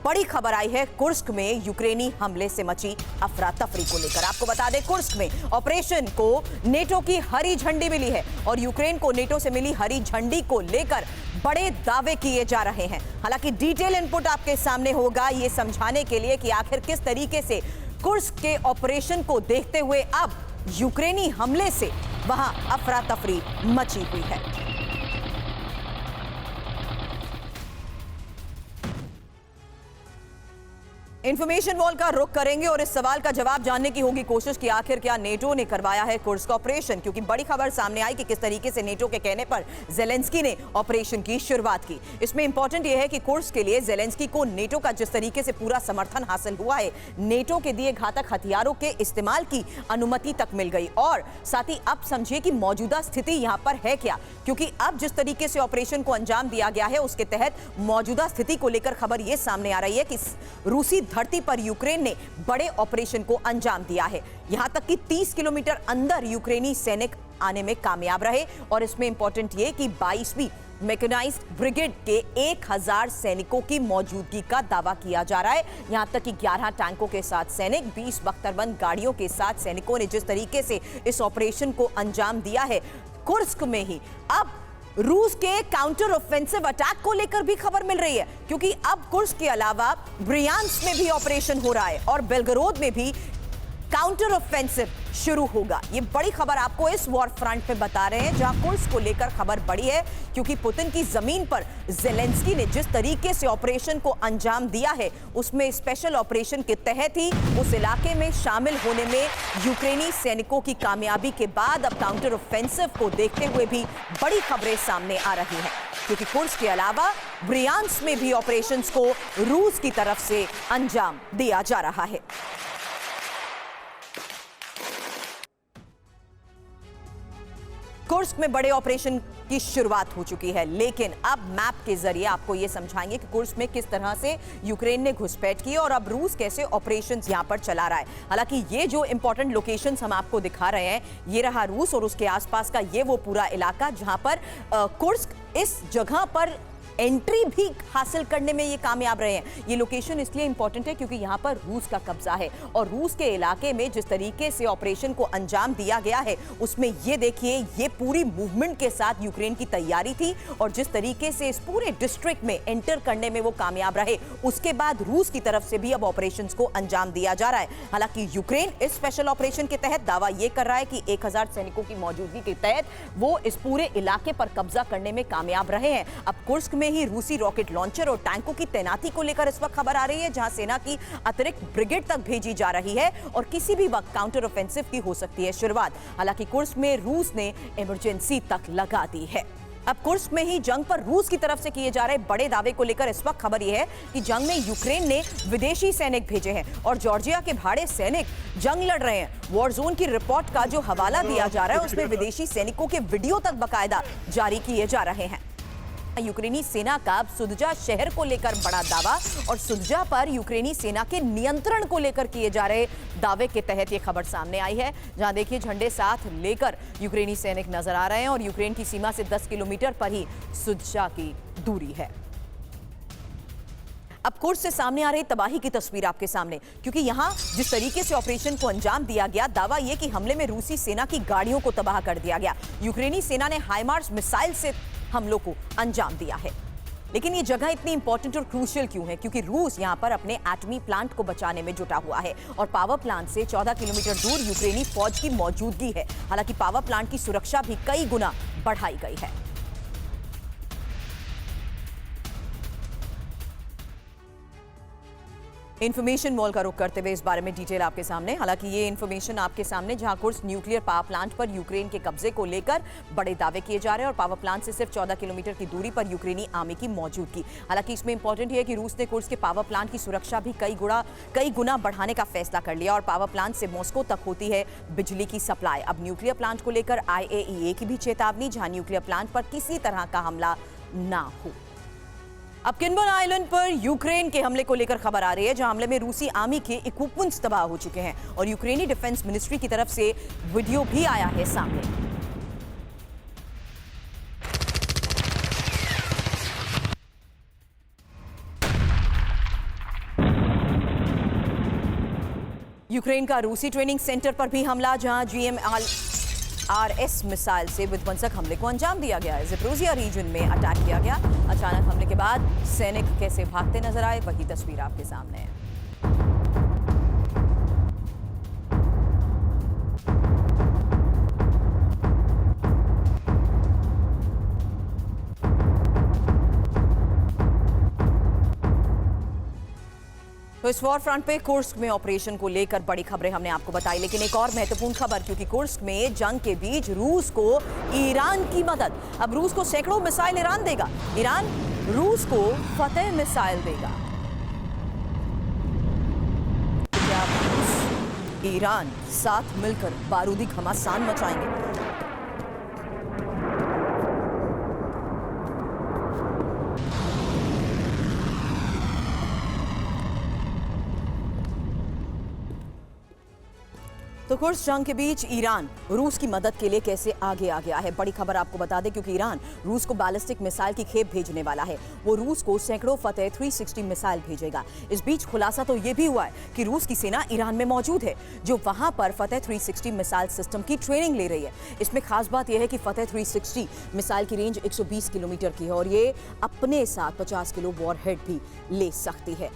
बड़ी खबर आई है कुर्स्क में यूक्रेनी हमले से मची अफरा तफरी को लेकर। आपको बता दें, कुर्स्क में ऑपरेशन को नेटो की हरी झंडी मिली है और यूक्रेन को नेटो से मिली हरी झंडी को लेकर बड़े दावे किए जा रहे हैं। हालांकि डिटेल इनपुट आपके सामने होगा ये समझाने के लिए कि आखिर किस तरीके से कुर्स्क के ऑपरेशन को देखते हुए अब यूक्रेनी हमले से वहां अफरा तफरी मची हुई है। इंफॉर्मेशन वॉल का रुख करेंगे और इस सवाल का जवाब जानने की होगी कोशिश कि आखिर क्या नेटो ने करवाया है कुर्स्क ऑपरेशन, क्योंकि बड़ी खबर सामने आई कि किस तरीके से नेटो के कहने पर जेलेंस्की ने ऑपरेशन की शुरुआत की। इसमें इंपॉर्टेंट यह है कि कुर्स्क के लिए जेलेंस्की को नेटो का जिस तरीके से पूरा समर्थन हासिल हुआ है, नेटो के दिए घातक हथियारों के इस्तेमाल की अनुमति तक मिल गई। और साथ ही अब समझिए कि मौजूदा स्थिति यहां पर है क्या, क्योंकि अब जिस तरीके से ऑपरेशन को अंजाम दिया गया है उसके तहत मौजूदा स्थिति को लेकर खबर यह सामने आ रही है कि रूसी धरती पर यूक्रेन ने बड़े ऑपरेशन को अंजाम दिया है। यहां तक कि 30 किलोमीटर अंदर यूक्रेनी सैनिक आने में कामयाब रहे और इसमें इंपॉर्टेंट यह कि 22वीं मैकेनाइज्ड ब्रिगेड के 1000 सैनिकों की मौजूदगी का दावा किया जा रहा है। यहां तक कि 11 टैंकों के साथ सैनिक, 20 बख्तरबंद गाड़ियों के साथ सैनिकों ने जिस तरीके से इस ऑपरेशन को अंजाम दिया है कुर्स्क में ही, अब रूस के काउंटर ऑफेंसिव अटैक को लेकर भी खबर मिल रही है, क्योंकि अब कुर्स्क के अलावा ब्रियांस्क में भी ऑपरेशन हो रहा है और बेलगरोद में भी काउंटर ऑफेंसिव शुरू होगा। ये बड़ी खबर आपको इस वॉर फ्रंट पे बता रहे हैं, जहां कुर्स्क को लेकर खबर बड़ी है, क्योंकि पुतिन की जमीन पर जेलेंस्की ने जिस तरीके से ऑपरेशन को अंजाम दिया है उसमें स्पेशल ऑपरेशन के तहत ही उस इलाके में शामिल होने में यूक्रेनी सैनिकों की कामयाबी के बाद अब काउंटर ऑफेंसिव को देखते हुए भी बड़ी खबरें सामने आ रही हैं, क्योंकि कुर्स्क के अलावा ब्रियांस्क में भी ऑपरेशंस को रूस की तरफ से अंजाम दिया जा रहा है। कुर्स्क में बड़े ऑपरेशन की शुरुआत हो चुकी है, लेकिन अब मैप के जरिए आपको यह समझाएंगे कि कुर्स्क में किस तरह से यूक्रेन ने घुसपैठ की और अब रूस कैसे ऑपरेशंस यहां पर चला रहा है। हालांकि ये जो इंपॉर्टेंट लोकेशंस हम आपको दिखा रहे हैं, ये रहा रूस और उसके आसपास का ये वो पूरा इलाका जहां पर कुर्स्क इस जगह पर एंट्री भी हासिल करने में ये कामयाब रहे हैं। ये लोकेशन इसलिए इंपॉर्टेंट है क्योंकि यहां पर रूस का कब्जा है और रूस के इलाके में जिस तरीके से ऑपरेशन को अंजाम दिया गया है उसमें ये देखिए, ये पूरी मूवमेंट के साथ यूक्रेन की तैयारी थी और जिस तरीके से इस पूरे डिस्ट्रिक्ट में एंटर करने में वो कामयाब रहे, उसके बाद रूस की तरफ से भी अब ऑपरेशंस को अंजाम दिया जा रहा है। हालांकि यूक्रेन इस स्पेशल ऑपरेशन के तहत दावा ये कर रहा है कि 1000 सैनिकों की मौजूदगी के तहत वो इस पूरे इलाके पर कब्जा करने में कामयाब रहे हैं। अब कुर्स्क में ही रूसी रॉकेट लॉन्चर और टैंकों की तैनाती को लेकर इस वक्त खबर आ रही है, जहां सेना की अतिरिक्त ब्रिगेड तक भेजी जा रही है और किसी भी वक्त काउंटर ऑफेंसिव की हो सकती है शुरुआत। हालांकि कुर्स्क में रूस ने इमरजेंसी तक लगा दी है। अब कुर्स्क में ही जंग पर रूस की तरफ से किए जा रहे बड़े दावे को लेकर इस वक्त खबर यह है कि जंग में यूक्रेन ने विदेशी सैनिक भेजे हैं और जॉर्जिया के भाड़े सैनिक जंग लड़ रहे हैं। वॉर जोन की रिपोर्ट का जो हवाला दिया जा रहा है उसमें विदेशी सैनिकों के वीडियो तक बाकायदा जारी किए जा रहे हैं। यूक्रेनी सेना का सुदजा शहर को लेकर बड़ा दावा और सुदजा पर यूक्रेनी सेना के नियंत्रण को लेकर किए जा रहे दावे के तहत यह खबर सामने आई है, जहां देखिए झंडे साथ लेकर यूक्रेनी सैनिक नजर आ रहे हैं और यूक्रेन की सीमा से 10 किलोमीटर पर ही सुदजा की दूरी है। अब कुर्स्क से सामने आ रही तबाही की तस्वीर आपके सामने, क्योंकि यहां जिस तरीके से ऑपरेशन को अंजाम दिया गया, दावा यह कि हमले में रूसी सेना की गाड़ियों को तबाह कर दिया गया। यूक्रेनी सेना ने हाइमार्स मिसाइल से हमलों को अंजाम दिया है। लेकिन ये जगह इतनी इंपॉर्टेंट और क्रूशियल क्यों है? क्योंकि रूस यहां पर अपने एटमी प्लांट को बचाने में जुटा हुआ है और पावर प्लांट से 14 किलोमीटर दूर यूक्रेनी फौज की मौजूदगी है। हालांकि पावर प्लांट की सुरक्षा भी कई गुना बढ़ाई गई है। इंफॉर्मेशन वॉल का रुख करते हुए इस बारे में डिटेल आपके सामने। हालांकि ये इंफॉर्मेशन आपके सामने जहां कुर्स्क न्यूक्लियर पावर प्लांट पर यूक्रेन के कब्जे को लेकर बड़े दावे किए जा रहे हैं और पावर प्लांट से सिर्फ 14 किलोमीटर की दूरी पर यूक्रेनी आर्मी की मौजूदगी। हालांकि इसमें इंपॉर्टेंट है कि रूस ने कुर्स्क के पावर प्लांट की सुरक्षा भी कई गुना बढ़ाने का फैसला कर लिया और पावर प्लांट से मॉस्को तक होती है बिजली की सप्लाई। अब न्यूक्लियर प्लांट को लेकर IAEA की भी चेतावनी, जहां न्यूक्लियर प्लांट पर किसी तरह का हमला ना हो। अब किन्बन आइलैंड पर यूक्रेन के हमले को लेकर खबर आ रही है, जहां हमले में रूसी आर्मी के इक्विपमेंट्स तबाह हो चुके हैं और यूक्रेनी डिफेंस मिनिस्ट्री की तरफ से वीडियो भी आया है सामने। यूक्रेन का रूसी ट्रेनिंग सेंटर पर भी हमला, जहां GMLRS मिसाइल से विध्वंसक हमले को अंजाम दिया गया है। ज़ैपोरिज़िया रीजन में अटैक किया गया। अचानक हमले के बाद सैनिक कैसे भागते नजर आए, वही तस्वीर आपके सामने है। तो इस वॉर फ्रंट पे कुर्स्क में ऑपरेशन को लेकर बड़ी खबरें हमने आपको बताई, लेकिन एक और महत्वपूर्ण खबर, क्योंकि कुर्स्क में जंग के बीच रूस को ईरान की मदद। अब रूस को सैकड़ों मिसाइल ईरान देगा, ईरान रूस को फतेह मिसाइल देगा। क्या रूस ईरान साथ मिलकर बारूदी घमासान मचाएंगे? तो कुर्स्क जंग के बीच ईरान रूस की मदद के लिए कैसे आगे आ गया है, बड़ी खबर आपको बता दें, क्योंकि ईरान रूस को बैलिस्टिक मिसाइल की खेप भेजने वाला है। वो रूस को सैकड़ों फतेह 360 मिसाइल भेजेगा। इस बीच खुलासा तो ये भी हुआ है कि रूस की सेना ईरान में मौजूद है, जो वहां पर फतेह 360 मिसाइल सिस्टम की ट्रेनिंग ले रही है। इसमें खास बात यह है कि फतेह 360 मिसाइल की रेंज 120 किलोमीटर की है और ये अपने साथ 50 किलो वॉरहेड भी ले सकती है।